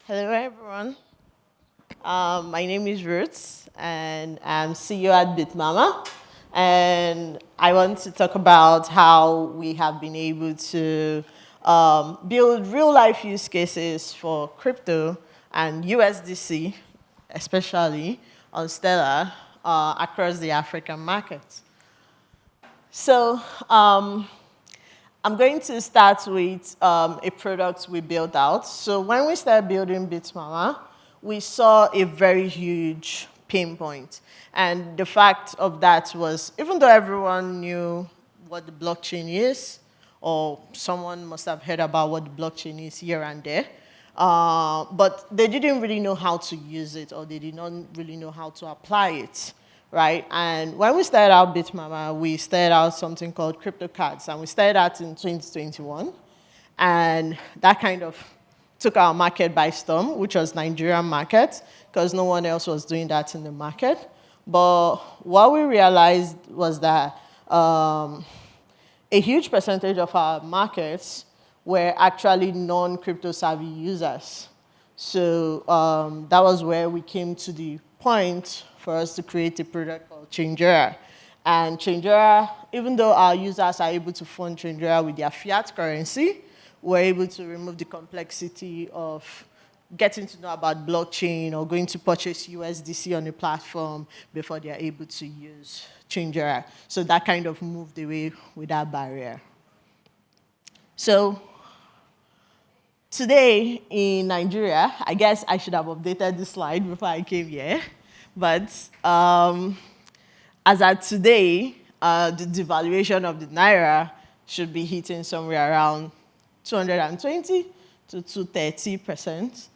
Hello, everyone. My name is Ruth, and I'm CEO at Bitmama. And I want to talk about how we have been able to build real-life use cases for crypto and USDC, especially on Stellar, across the African markets. So I'm going to start with a product we built out. So when we started building Bitmama, we saw a very huge pain point. And the fact of that was, even though everyone knew what the blockchain is, or someone must have heard about what the blockchain is here and there, but they didn't really know how to use it, or they did not really know how to apply it, right? And when we started out Bitmama, we started out something called crypto cards, and we started out in 2021, and that kind of took our market by storm, which was Nigerian market, because no one else was doing that in the market. But what we realized was that a huge percentage of our markets were actually non-crypto savvy users. So that was where we came to the point for us to create a product called Changera. And Changera, even though our users are able to fund Changera with their fiat currency, we're able to remove the complexity of getting to know about blockchain or going to purchase USDC on the platform before they're able to use Changera. So that kind of moved away with that barrier. So today in Nigeria, I guess I should have updated this slide before I came here. But as at today, the devaluation of the Naira should be hitting somewhere around 220 to 230%.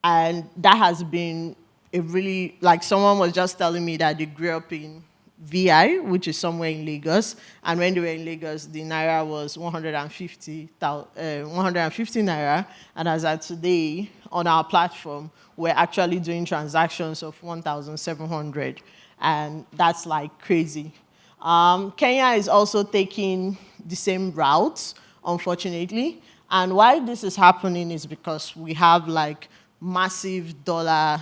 And that has been a really, like someone was just telling me that they grew up in VI, which is somewhere in Lagos. And when they were in Lagos, the Naira was 150 Naira. And as of today, on our platform, we're actually doing transactions of 1,700. And that's like crazy. Kenya is also taking the same route, unfortunately. And why this is happening is because we have like massive dollar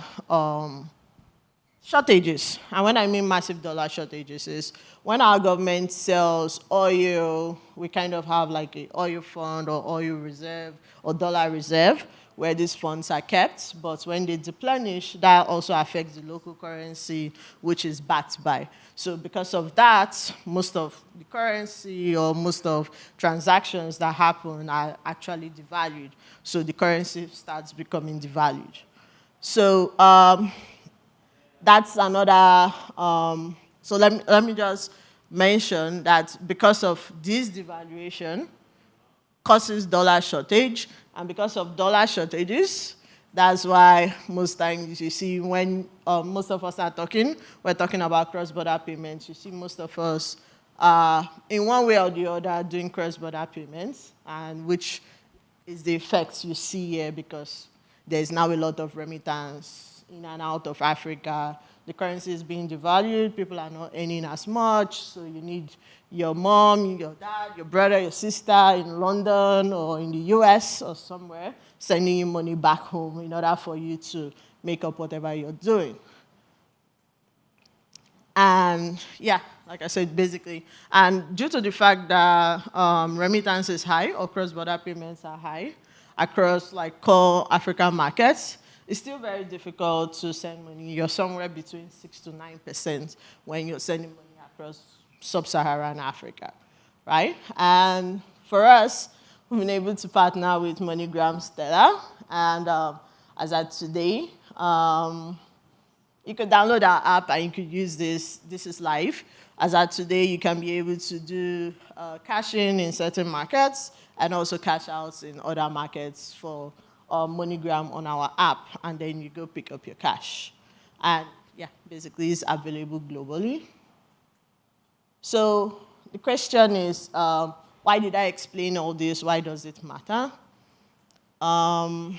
shortages. And when I mean massive dollar shortages is when our government sells oil, we kind of have like an oil fund or oil reserve or dollar reserve where these funds are kept. But when they deplenish, that also affects the local currency, which is backed by. So because of that, most of the currency or most of transactions that happen are actually devalued. So the currency starts becoming devalued. So that's another, so let me just mention that because of this devaluation, causes dollar shortage, and because of dollar shortages, that's why most times you see when most of us are talking, we're talking about cross-border payments. You see most of us in one way or the other doing cross-border payments, and which is the effects you see here because there's now a lot of remittance in and out of Africa. The currency is being devalued, people are not earning as much, so you need your mom, your dad, your brother, your sister in London or in the US or somewhere sending you money back home in order for you to make up whatever you're doing. And yeah, like I said, basically, and due to the fact that remittance is high or cross-border payments are high across like core African markets, it's still very difficult to send money. You're somewhere between 6 to 9% when you're sending money across sub-Saharan Africa, right? And for us, we've been able to partner with MoneyGram Stellar, and as of today, you could download our app and you could use this. This is live. As of today, you can be able to do cash-in in certain markets and also cash outs in other markets for MoneyGram on our app, and then you go pick up your cash. And yeah, basically it's available globally. So the question is, why did I explain all this? Why does it matter? For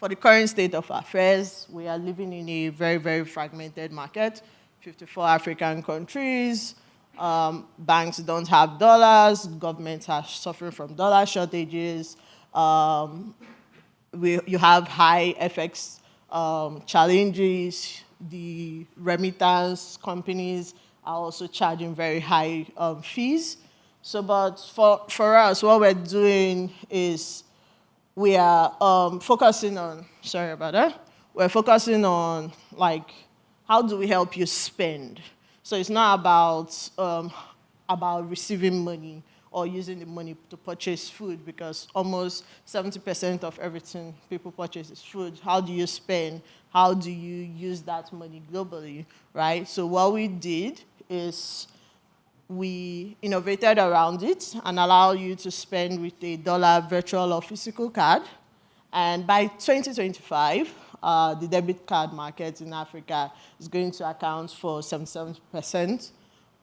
the current state of affairs, we are living in a very, very fragmented market, 54 African countries. Banks don't have dollars, governments are suffering from dollar shortages, You have high FX challenges. The remittance companies are also charging very high fees. So, but for us, what we're doing is we are focusing on, sorry about that, we're focusing on like, how do we help you spend? So it's not about receiving money or using the money to purchase food, because almost 70% of everything people purchase is food. How do you spend? How do you use that money globally, right? So what we did is we innovated around it and allow you to spend with a dollar virtual or physical card. And by 2025, the debit card market in Africa is going to account for 77%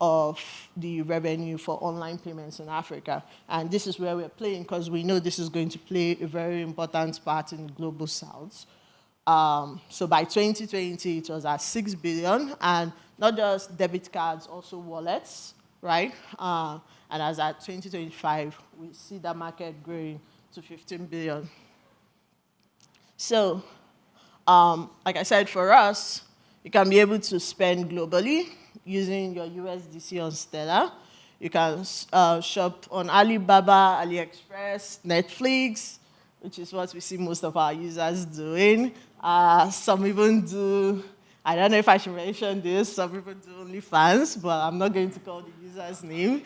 of the revenue for online payments in Africa. And this is where we're playing, because we know this is going to play a very important part in the global south. So by 2020, it was at 6 billion, and not just debit cards, also wallets, right? And as at 2025, we see the market growing to 15 billion. So, like I said, for us, you can be able to spend globally using your USDC on Stellar. You can shop on Alibaba, AliExpress, Netflix, which is what we see most of our users doing. Some even do, I don't know if I should mention this, some people do OnlyFans, but I'm not going to call the user's name.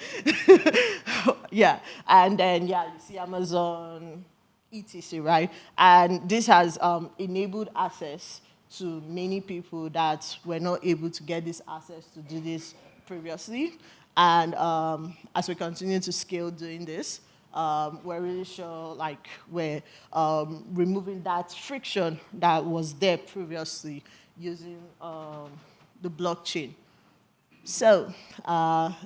Yeah, and then, yeah, you see Amazon, etc., right? And this has enabled access to many people that were not able to get this access to do this previously. And as we continue to scale doing this, we're really sure like we're removing that friction that was there previously using the blockchain. So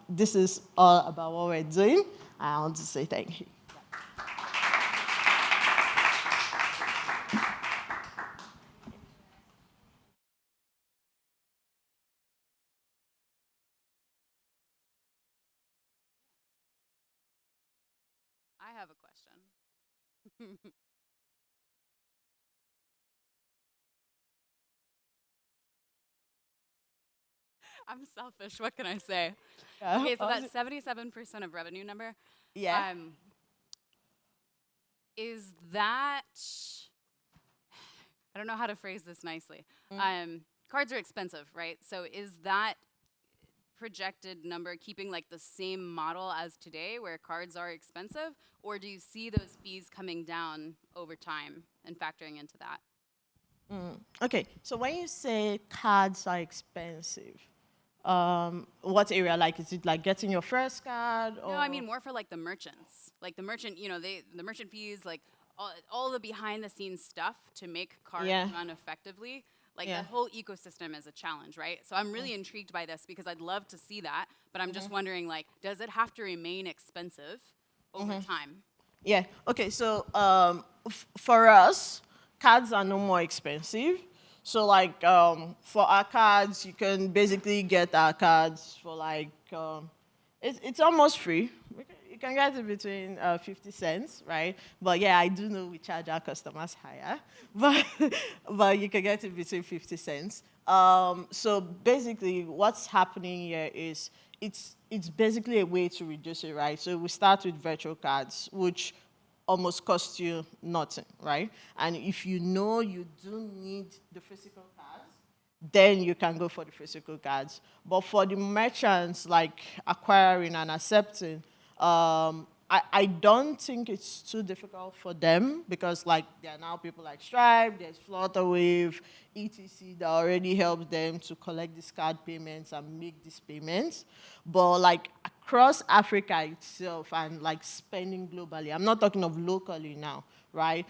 this is all about what we're doing. I want to say thank you. I have a question. I'm selfish. What can I say? Yeah. Okay, so that 77% of revenue number, Yeah. um, is that, I don't know how to phrase this nicely. Cards are expensive, right? So is that projected number keeping like the same model as today where cards are expensive, or do you see those fees coming down over time and factoring into that? Okay, so when you say cards are expensive, what area? Like, is it like getting your first card No, I or? mean more for like the merchants. Like the merchant, the merchant fees, like all the behind the scenes stuff to make cards Yeah, run effectively. Like yeah. the whole ecosystem is a challenge, right? So I'm really intrigued by this because I'd love to see that, but I'm just wondering like, does it have to remain expensive over time? Yeah. Okay. So for us, cards are no more expensive. So like for our cards, you can basically get our cards for like it's almost free. You can get it between 50 cents, right? But yeah, I do know we charge our customers higher, but but you can get it between 50 cents. So basically, what's happening here is it's basically a way to reduce it, right? So we start with virtual cards, which almost cost you nothing, right? And if you know you do need the physical cards, then you can go for the physical cards. But for the merchants, like acquiring and accepting, I don't think it's too difficult for them, because like there are now people like Stripe, there's Flutterwave, etc. that already help them to collect these card payments and make these payments. But like across Africa itself and like spending globally, I'm not talking of locally now, right?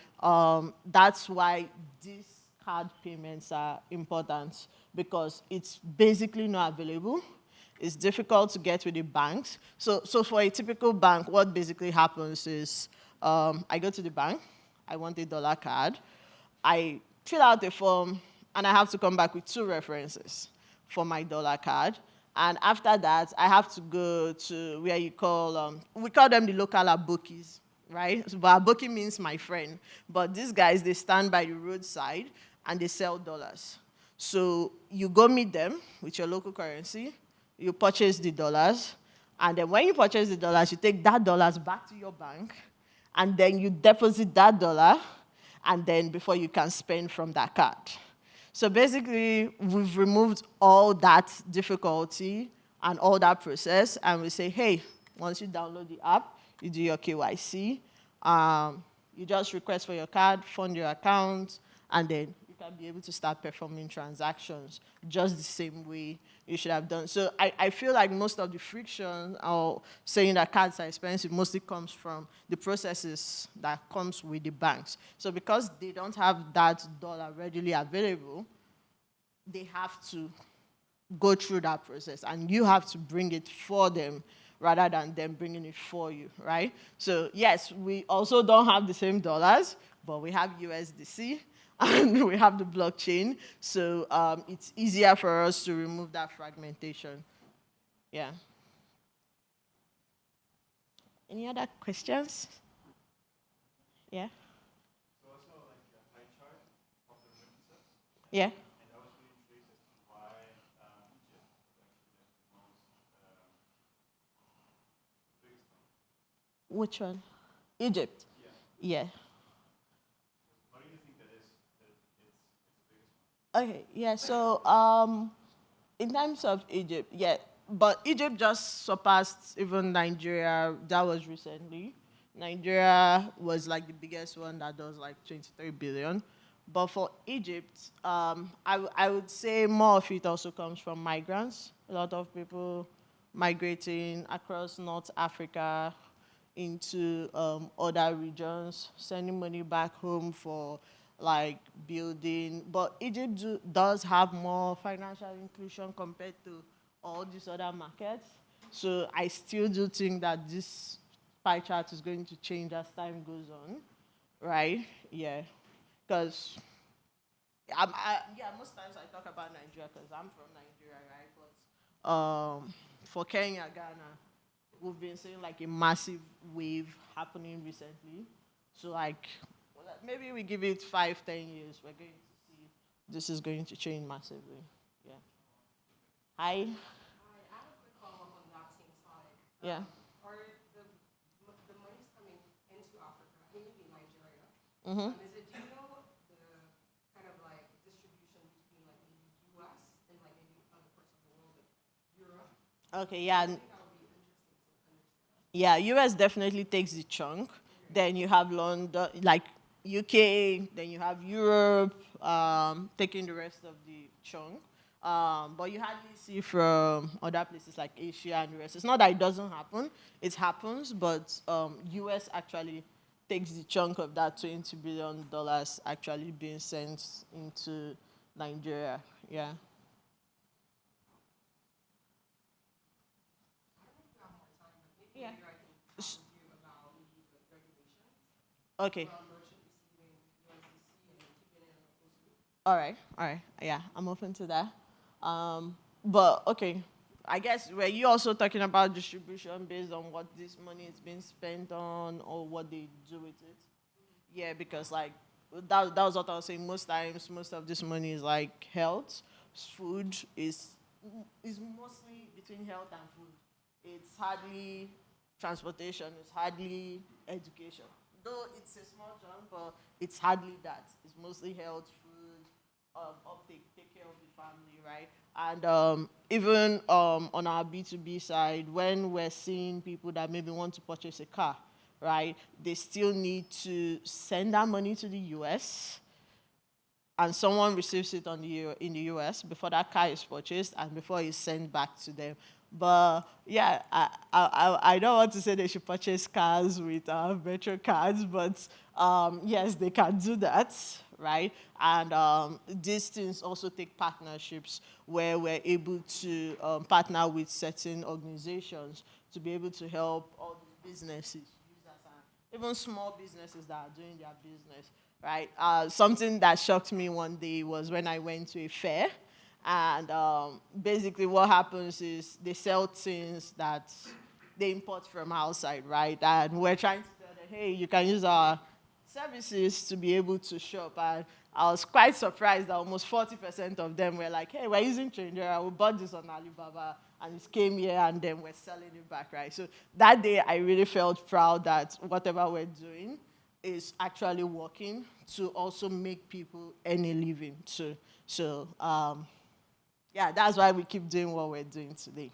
That's why these card payments are important, because it's basically not available. It's difficult to get with the banks. So for a typical bank, what basically happens is I go to the bank, I want a dollar card, I fill out the form, and I have to come back with 2 references for my dollar card. And after that, I have to go to where you call, we call them the local bookies, right? So, but Aboki means my friend. But these guys, they stand by the roadside and they sell dollars. So you go meet them with your local currency, you purchase the dollars, and then when you purchase the dollars, you take that dollars back to your bank, and then you deposit that dollar, and then before you can spend from that card. So basically, we've removed all that difficulty and all that process, and we say, hey, once you download the app, you do your KYC, you just request for your card, fund your account, and then you can be able to start performing transactions just the same way you should have done. So I feel like most of the friction or saying that cards are expensive mostly comes from the processes that comes with the banks. So because they don't have that dollar readily available, they have to go through that process, and you have to bring it for them rather than them bringing it for you, right? So yes, we also don't have the same dollars, but we have USDC and we have the blockchain, so it's easier for us to remove that fragmentation. Yeah. Any other questions? Yeah. So I saw like a pie chart of the remittances, Yeah. and I was really intrigued as to why Egypt is actually like the most the biggest one. Which one? Egypt. Yeah. Yeah. Why do you think that is that it's the biggest one? Okay. Yeah. So in terms of Egypt, yeah, but Egypt just surpassed even Nigeria. That was recently. Nigeria was like the biggest one that does like 23 billion. But for Egypt, I would say more of it also comes from migrants. A lot of people migrating across North Africa into other regions, sending money back home for like building. But Egypt does have more financial inclusion compared to all these other markets. So I still do think that this pie chart is going to change as time goes on, right? Yeah, because yeah, most times I talk about Nigeria because I'm from Nigeria, right? But for Kenya, Ghana, we've been seeing like a massive wave happening recently. So like, well, maybe we give it 5, 10 years, we're going to see this is going to change massively. Yeah. Hi. Hi, I have a quick follow-up on that same slide. Yeah. Are the monies coming into Africa, I mean, maybe Nigeria, Mm-hmm. is it, do you know the kind of like distribution between like maybe US and like maybe other parts of the world, like Europe? Okay. Yeah. I think that would be interesting to understand. Yeah, US definitely takes the chunk. Then you have London, like UK, then you have Europe taking the rest of the chunk. But you hardly see from other places like Asia and the rest. It's not that it doesn't happen, it happens, but US actually takes the chunk of that $20 billion actually being sent into Nigeria. Yeah. Yeah. Maybe I can talk with you about maybe the regulations Okay. from merchant receiving USDC and keeping it in a closed loop. All right. Yeah, I'm open to that. But okay, I guess were you also talking about distribution based on what this money is being spent on or what they do with it? Yeah, because like that was what I was saying. Most times, most of this money is like health, food is mostly between health and food. It's hardly transportation. It's hardly education. Though it's a small chunk, but it's hardly that. It's mostly health, food, uptake, take care of the family, right? And even on our B2B side, when we're seeing people that maybe want to purchase a car, right, they still need to send that money to the US, and someone receives it in the US before that car is purchased and before it's sent back to them. But yeah, I don't want to say they should purchase cars with virtual cards, but yes, they can do that, right? And these things also take partnerships where we're able to partner with certain organizations to be able to help all these businesses, users, and even small businesses that are doing their business, right? Something that shocked me one day was when I went to a fair, and basically what happens is they sell things that they import from outside, right? And we're trying to tell them, hey, you can use our services to be able to shop. And I was quite surprised that almost 40% of them were like, hey, we're using Changera, we bought this on Alibaba, and it came here, and then we're selling it back, right? So that day, I really felt proud that whatever we're doing is actually working to also make people earn a living too. So, yeah, that's why we keep doing what we're doing today.